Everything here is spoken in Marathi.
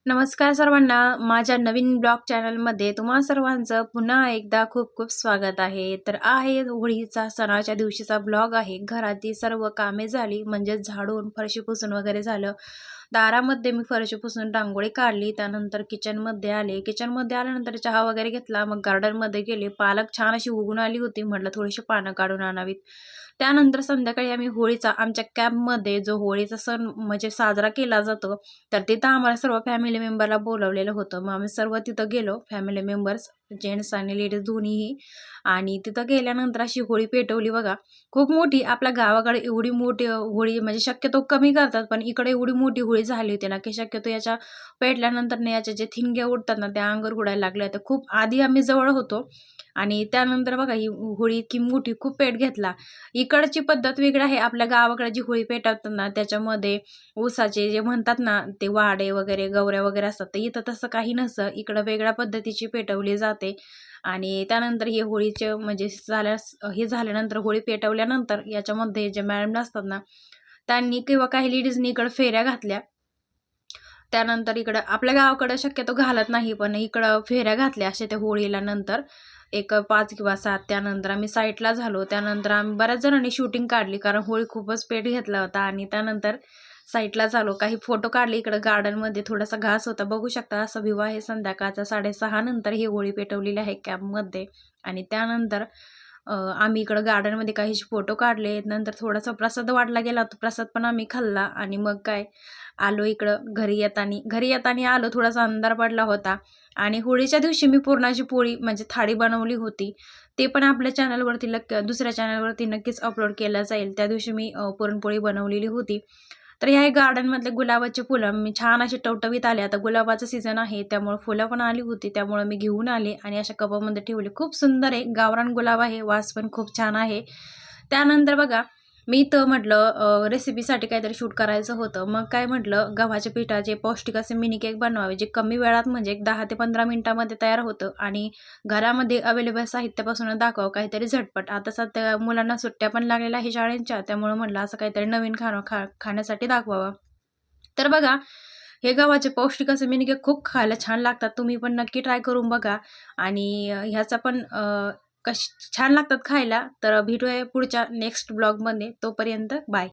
नमस्कार सर्वांना. माझ्या नवीन ब्लॉग चॅनलमध्ये तुम्हा सर्वांचं पुन्हा एकदा खूप खूप स्वागत आहे. तर आहे होळीचा सणाच्या दिवशीचा ब्लॉग आहे. घरातील सर्व कामे झाली म्हणजे झाडून फरशी पुसून वगैरे झालं. दारामध्ये मी फरशी पुसून रांगोळी काढली. त्यानंतर किचनमध्ये आले. किचनमध्ये आल्यानंतर चहा वगैरे घेतला. मग गार्डनमध्ये गेले. पालक छान अशी उगून आली होती. म्हटलं थोडीशी पानं काढून आणावीत. त्यानंतर संध्याकाळी आम्ही होळीचा आमच्या कॅम्पमध्ये जो होळीचा सण म्हणजे साजरा केला जातो, तर तिथं आम्हाला सर्व फॅमिली मेंबरला बोलावलेलं होतं. मग आम्ही सर्व तिथं गेलो, फॅमिली मेंबर्स, जेंट्स आणि लेडीज दोन्हीही. आणि तिथं गेल्यानंतर अशी होळी पेटवली बघा. खूप मोठी आपल्या गावाकडे एवढी मोठी होळी म्हणजे शक्यतो कमी करतात, पण इकडे एवढी मोठी होळी झाली होती ना, की शक्यतो याच्या पेटल्यानंतर ना याच्या जे ठिणग्या उडतात ना, त्या अंगावर उडायला लागल्या होत्या. खूप आधी आम्ही जवळ होतो आणि त्यानंतर बघा ही होळी इतकी मोठी खूप पेट घेतला. इकडची पद्धत वेगळी आहे. आपल्या गावाकडे जी होळी पेटवतात ना, त्याच्यामध्ये ऊसाचे जे म्हणतात ना, ते वाडे वगैरे, गवऱ्या वगैरे असतात. तर इथं तसं काही नसतं. इकडं वेगळ्या पद्धतीची पेटवली जाते. आणि त्यानंतर हे होळीचे म्हणजे हे झाल्यानंतर होळी पेटवल्यानंतर याच्यामध्ये जे मॅडम असतात ना, त्यांनी किंवा काही लेडीजनी इकडं फेऱ्या घातल्या. त्यानंतर इकडं आपल्या गावाकडं शक्यतो घालत नाही, पण इकडं फेऱ्या घातल्या अशा त्या होळीला नंतर. एक 5 किंवा 7. त्यानंतर आम्ही साईटला झालो. त्यानंतर आम्ही बऱ्याच जणांनी शूटिंग काढली, कारण होळी खूपच पेट घेतला होता. आणि त्यानंतर साईटला झालो. काही फोटो काढले. इकडं गार्डनमध्ये थोडासा घास होता. बघू शकता असा व्ह्यू आहे संध्याकाळचा 6:30 नंतर ही होळी पेटवलेली आहे कॅम्पमध्ये. आणि त्यानंतर आम्ही इकडं गार्डनमध्ये काही फोटो काढले. नंतर थोडासा प्रसाद वाटला गेला. तो प्रसाद पण आम्ही खाल्ला आणि मग काय आलो इकडं घरी येताना आलो. थोडासा अंधार पडला होता आणि होळीच्या दिवशी मी पुरणाची पोळी म्हणजे थाळी बनवली होती. ते पण आपल्या चॅनलवरती दुसऱ्या चॅनलवरती नक्कीच अपलोड केलं जाईल. त्या दिवशी मी पुरणपोळी बनवलेली होती. तर ह्या गार्डनमधले गुलाबाची फुलं मी छान अशी टवटवीत आले. आता गुलाबाचं सीझन आहे त्यामुळे फुलं पण आली होती. त्यामुळे मी घेऊन आले आणि अशा कपामध्ये ठेवली. खूप सुंदर आहे. गावरान गुलाब आहे. वास पण खूप छान आहे. त्यानंतर बघा मी तर म्हटलं रेसिपीसाठी काहीतरी शूट करायचं होतं. मग काय म्हटलं गव्हाच्या पिठाचे पौष्टिक असे मिनी केक बनवावे, जे कमी वेळात म्हणजे एक 10 ते 15 मिनिटामध्ये तयार होतं आणि घरामध्ये अवेलेबल साहित्यापासून दाखवावं काहीतरी झटपट. आता सध्या मुलांना सुट्ट्या पण लागलेल्या आहे शाळेच्या, त्यामुळे म्हटलं असं काहीतरी नवीन खाण्यासाठी दाखवावं. तर बघा हे गव्हाचे पौष्टिक असे मिनी केक खूप खायला छान लागतात. तुम्ही पण नक्की ट्राय करून बघा. आणि ह्याचा पण छान लागतात खायला. तर भेटूया पुढच्या नेक्स्ट ब्लॉगमध्ये. तोपर्यंत बाय.